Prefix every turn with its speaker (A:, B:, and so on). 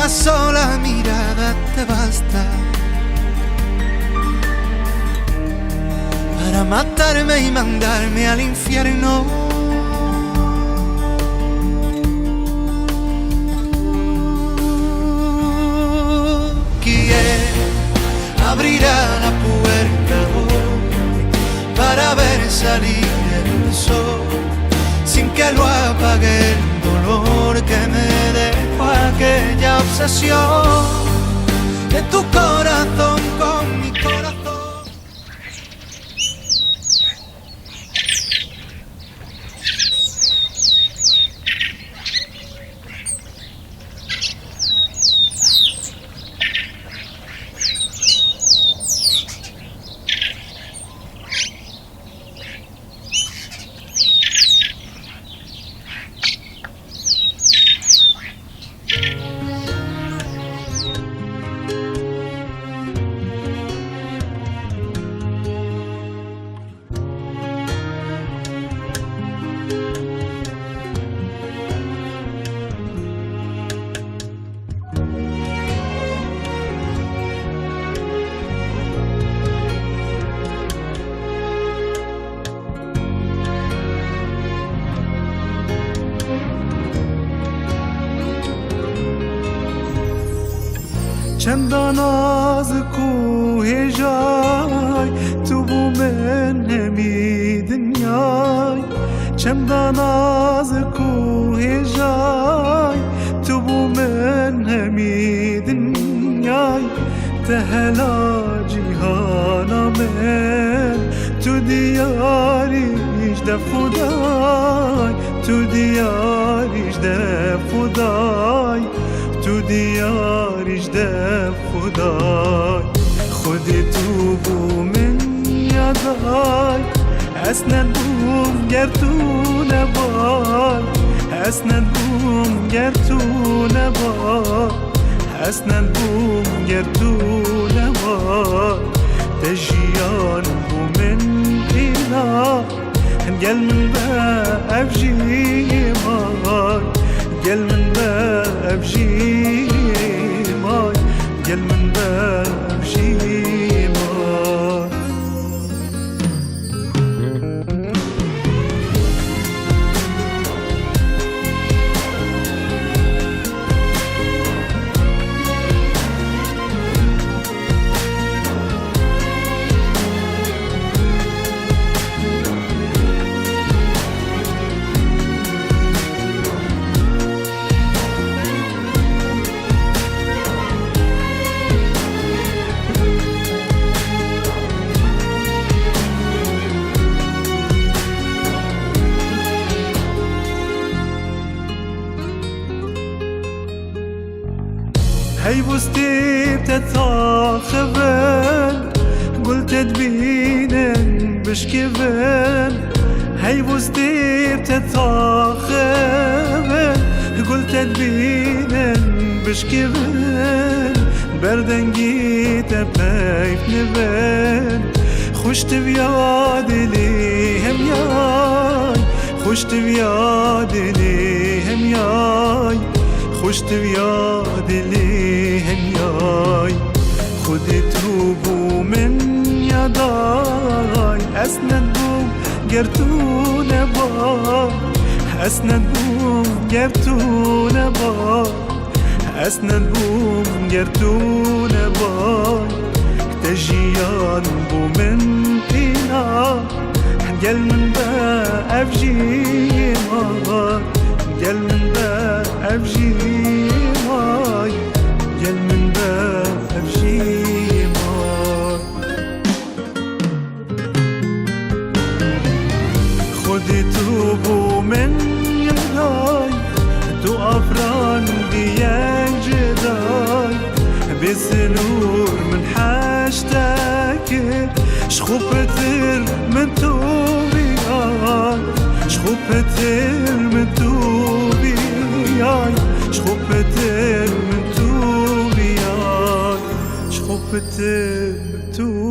A: una sola mirada te basta para matarme y mandarme al infierno. ¿Quién abrirá la puerta hoy para ver salir el sol sin que lo apague el dolor que me dejó aquella obsesión de tu corazón con mi corazón?
B: چندان نازک و هجای تو بو من همی دنیای چندان نازک و هجای تو بو من همی دنیای تهلا جیهانا من تو دیاریش دفودای تو دیاریش دفودای تو دیاریش دفودای خودی تو بو من یادای اسند بوم گر تو نبای اسند بوم گر تو نبای اسند بوم گر تو نبای تجیان بو من اینا گل من با افجی مای گل من با افجی مای گل من با افجی مای هی بوستي بتتاخبن قلت تبينن بشكبن هی بوستي بتتاخبن قلت تبينن بشكبن بردنجيت بنايف نبن خشت بياد ليهم ياي خشت بياد ليهم ياي خشت بياد ليهم ياي خدت بو من يداي اسند بو قرتون باي اسند بو قرتون باي اسند بو قرتون باي تجيان بو من إنا قل من با افجي ماي قل من با افجي ماي قل من با افجي ماي خدي توبو من يداي تو افران ديال جداي بسنور من حاجتك شخوبتر من توبي شخوبتر من توبي شخوبتر من توبي شخوبتر من توبي